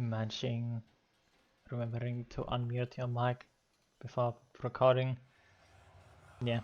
imagine remembering to unmute your mic before recording. Yeah.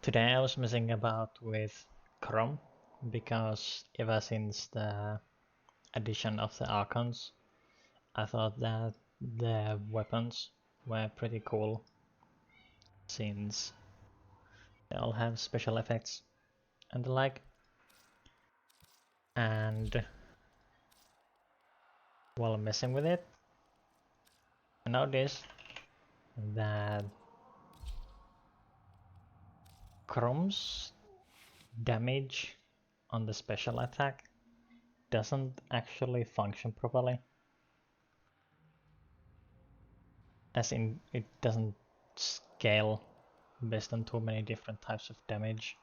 Today I was messing about with Korumm because ever since the addition of the Archons, I thought that the weapons were pretty cool since they all have special effects and the like. And while messing with it, I noticed that Korumm's damage on the special attack doesn't actually function properly. As in, it doesn't scale based on too many different types of damage.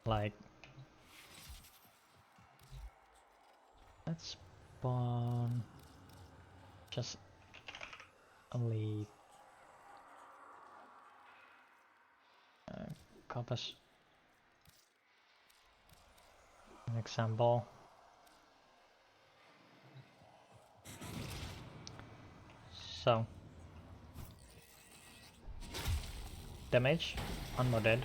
Like, let's spawn just only compass. An example. So, damage unmodded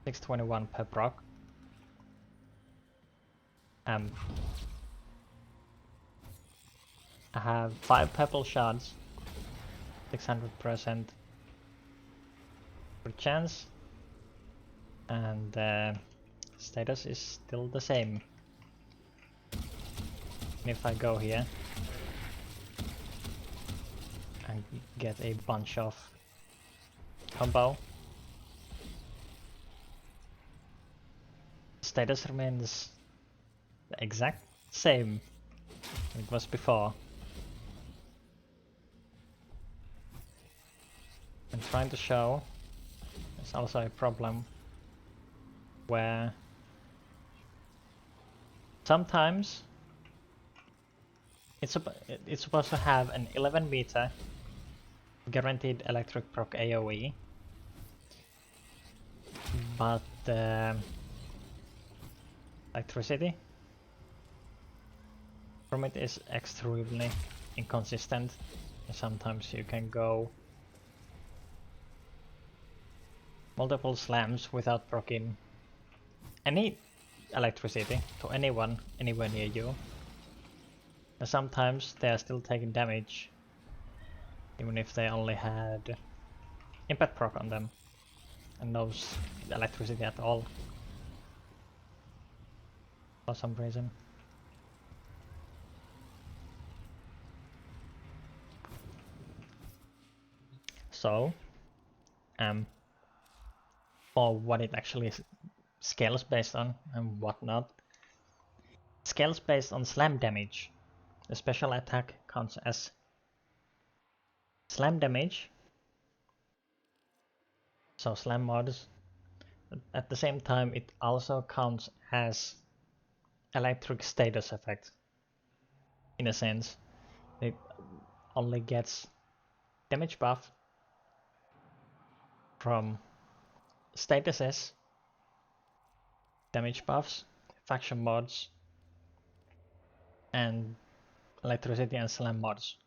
621 per proc. I have 5 purple shards, 600% per chance, and status is still the same. And if I go here and get a bunch of combo, status remains the exact same it was before. I'm trying to show there's also a problem where sometimes it's supposed to have an 11 meter guaranteed electric proc AoE, but electricity from it is extremely inconsistent. Sometimes you can go multiple slams without proccing any electricity to anyone anywhere near you. And sometimes they are still taking damage even if they only had impact proc on them and no electricity at all for some reason. So, for what it actually scales based on and whatnot, scales based on slam damage. The special attack counts as slam damage, so slam mods. At the same time, it also counts as electric status effect. In a sense, it only gets damage buff from statuses, damage buffs, faction mods, and electricity and slam mods.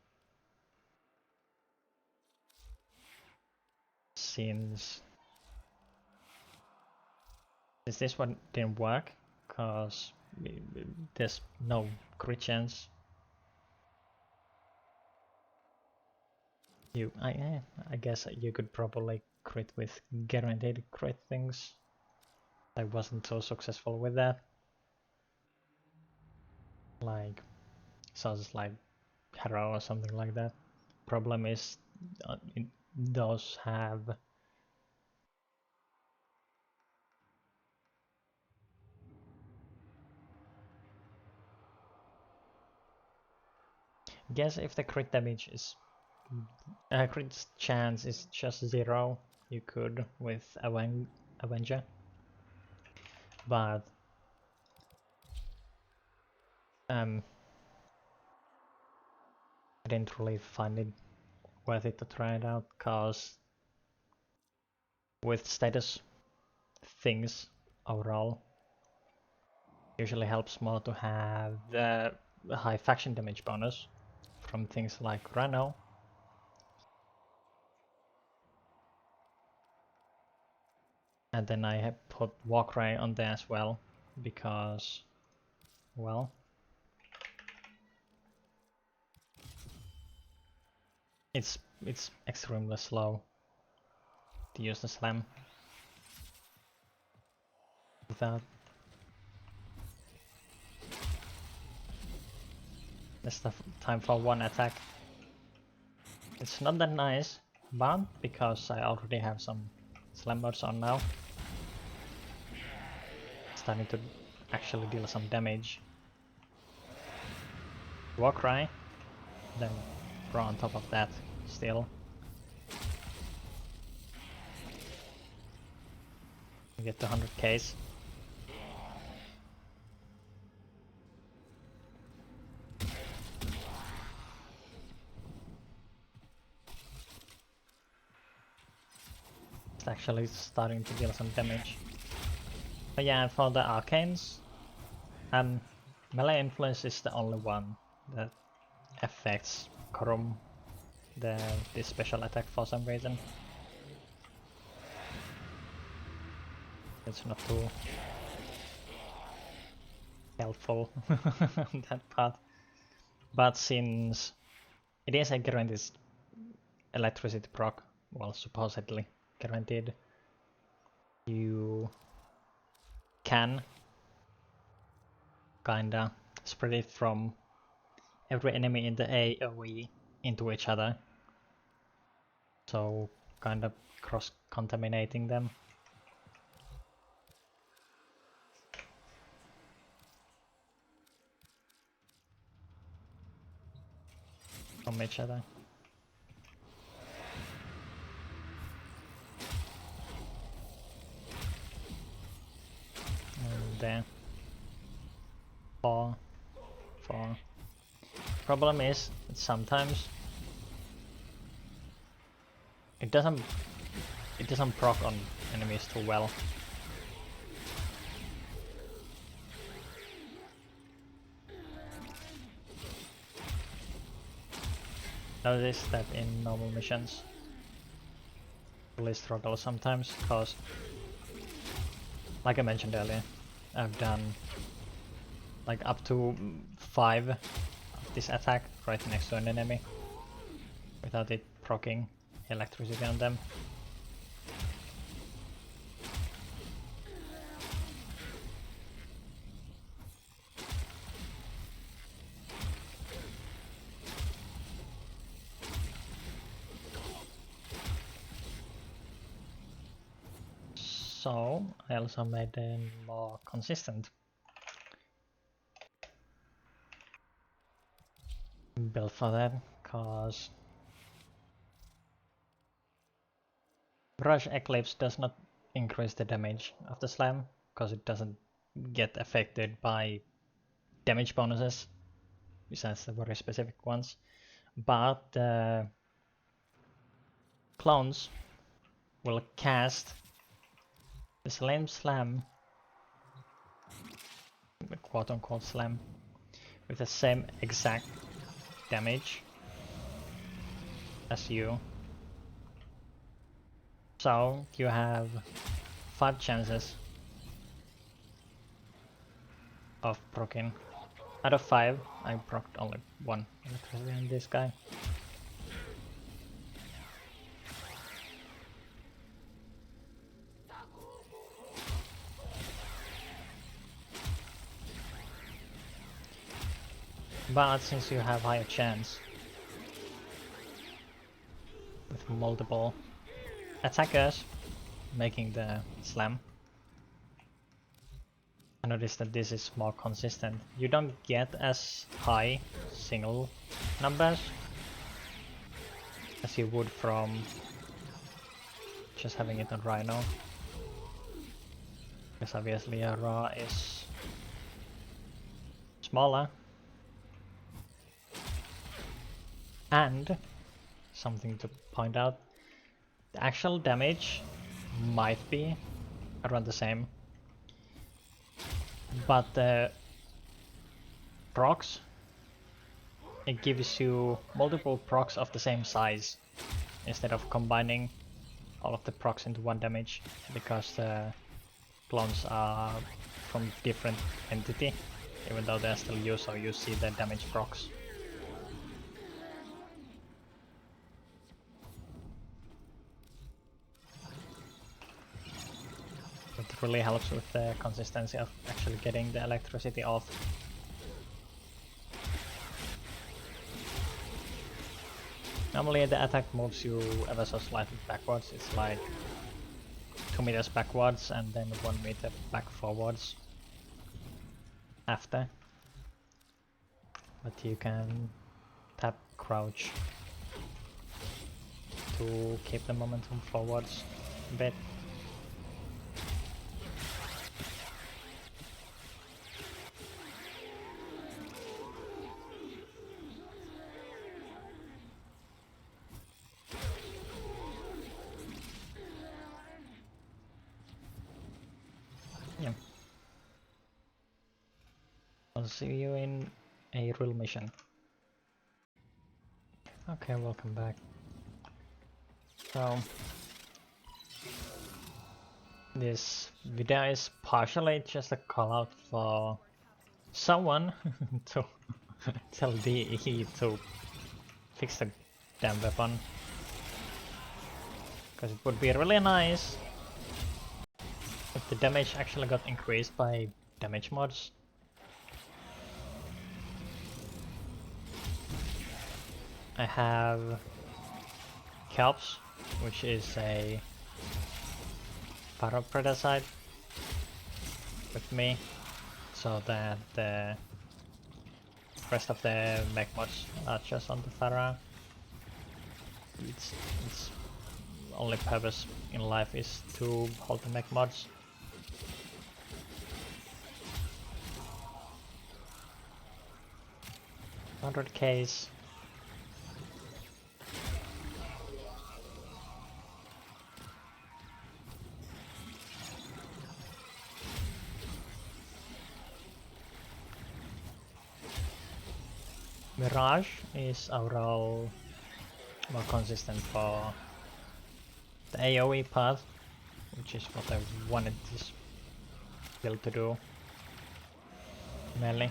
Since this one didn't work, cause there's no crit chance. I guess you could probably crit with guaranteed crit things. I wasn't so successful with that. Like sounds like Harrow or something like that. Problem is those have guess if the crit damage is crit chance is just 0, you could with Avenger, but I didn't really find it worth it to try it out, cause with status things overall. Usually helps more to have the high faction damage bonus from things like Rano. And then I have put warframe on there as well, because, well, it's extremely slow to use the slam without. There's the time for one attack. It's not that nice, but because I already have some slam mods on now, starting to actually deal some damage. Warcry, then throw on top of that still. You get to 100Ks. It's actually starting to deal some damage. But yeah, for the Arcanes, melee influence is the only one that affects Korumm, this special attack for some reason. It's not too helpful that part. But since it is a guaranteed electricity proc, well, supposedly guaranteed, you can kinda spread it from every enemy in the AoE into each other, so kind of cross-contaminating them. From each other. And there. 4. Problem is that sometimes it doesn't proc on enemies too well. Notice that in normal missions really struggle sometimes, because like I mentioned earlier, I've done like up to 5 of this attack right next to an enemy without it proccing electricity on them. So I also made it more consistent build for that, cause Brush Eclipse does not increase the damage of the slam, cause it doesn't get affected by damage bonuses, besides the very specific ones. But clones will cast the slam, the quote-unquote slam, with the same exact damage as you. So you have 5 chances of proccing. Out of 5, I procced only 1 electricity on this guy. But since you have higher chance with multiple attackers making the slam, I noticed that this is more consistent. You don't get as high single numbers as you would from just having it on Rhino, because obviously a raw is smaller. And something to point out, the actual damage might be around the same. But the procs, it gives you multiple procs of the same size instead of combining all of the procs into one damage, because the clones are from different entity, even though they're still you, so you see the damage procs. It really helps with the consistency of actually getting the electricity off. Normally the attack moves you ever so slightly backwards, it's like 2 meters backwards and then 1 meter back forwards after. But you can tap crouch to keep the momentum forwards a bit. Yeah. I'll see you in a real mission. Okay, welcome back. So this video is partially just a call out for someone to tell DE to fix the damn weapon, because it would be really nice if the damage actually got increased by damage mods. I have Kelps, which is a Paropredacite with me, so that the rest of the mech mods are just on the Pharaoh. Its only purpose in life is to hold the mech mods. $100Ks. Mirage is overall more consistent for the AoE part, which is what I wanted this build to do mainly.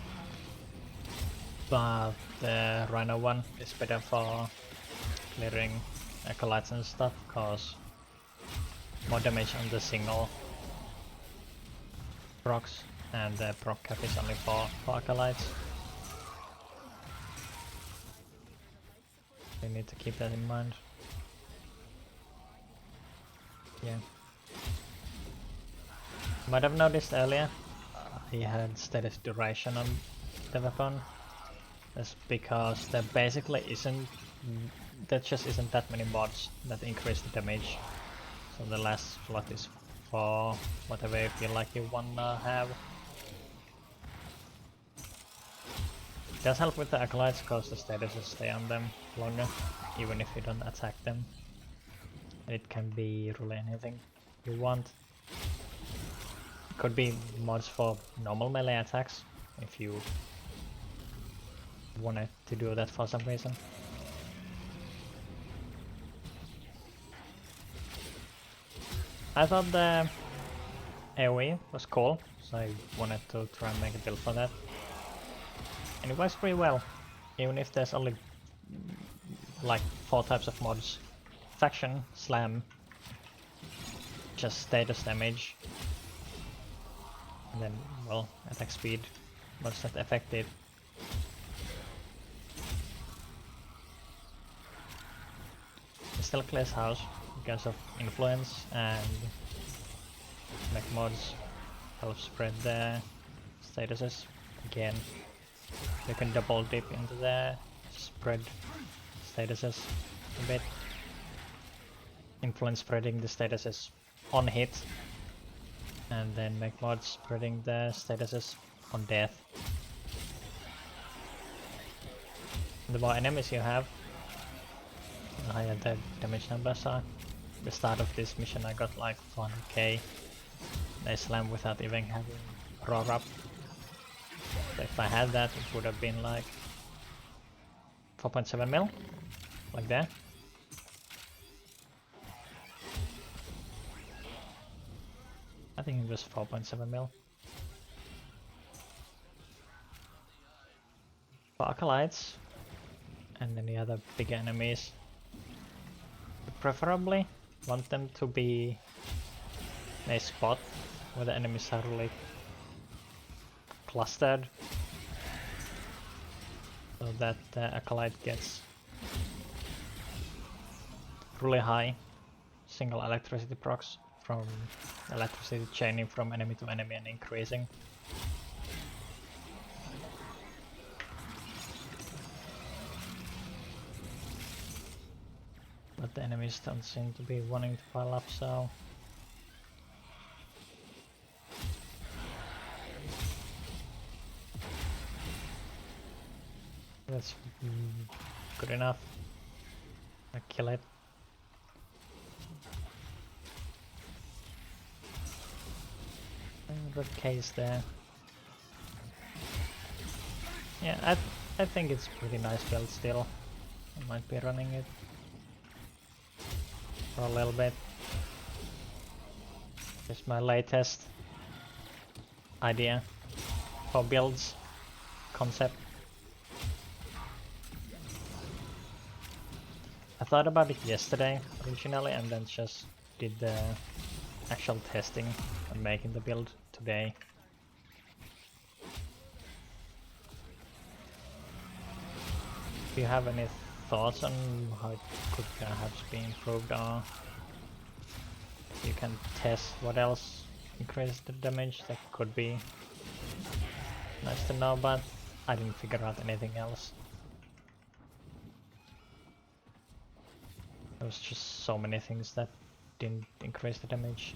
But the Rhino one is better for clearing acolytes and stuff, cause more damage on the single procs, and the proc cap is only for acolytes. We need to keep that in mind. Yeah. Might have noticed earlier, he had status duration on the weapon. That's because there basically just isn't that many mods that increase the damage. So the last slot is for whatever you feel like you wanna have. It does help with the acolytes, because the statuses stay on them longer, even if you don't attack them. And it can be really anything you want. It could be mods for normal melee attacks, if you wanted to do that for some reason. I thought the AoE was cool, so I wanted to try and make a build for that. And it works pretty well, even if there's only like 4 types of mods. Faction, Slam, just status damage, and then, well, attack speed, what's that affected. It still clears house because of influence, and mech mods help spread the statuses again. You can double dip into the spread statuses a bit. Influence spreading the statuses on hit, and then mech mods spreading the statuses on death. The more enemies you have, the higher the damage numbers are. At the start of this mission I got like 400k They slam without even having roar up. So if I had that, it would have been like 4.7 mil, like that. I think it was 4.7 mil. For acolytes and any other big enemies, preferably want them to be in a spot where the enemies are really clustered, so that the acolyte gets really high single electricity procs from electricity chaining from enemy to enemy and increasing. But the enemies don't seem to be wanting to pile up, so that's good enough. I kill it. Red case there. Yeah, I think it's pretty nice build still. I might be running it for a little bit. It's my latest idea for builds concept. I thought about it yesterday originally and then just did the actual testing and making the build today. Do you have any thoughts on how it could perhaps be improved, or you can test what else increases the damage? That could be nice to know, but I didn't figure out anything else. There was just so many things that didn't increase the damage.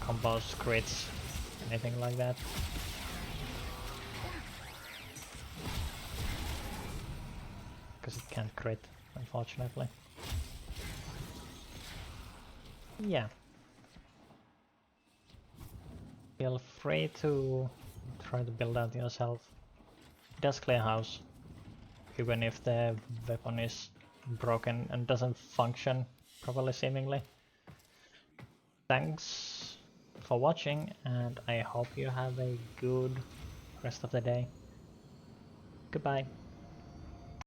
Combos, crits, anything like that. Because it can't crit, unfortunately. Yeah. Feel free to try to build out yourself. It does clear house, even if the weapon is broken and doesn't function properly seemingly. Thanks for watching, and I hope you have a good rest of the day. Goodbye.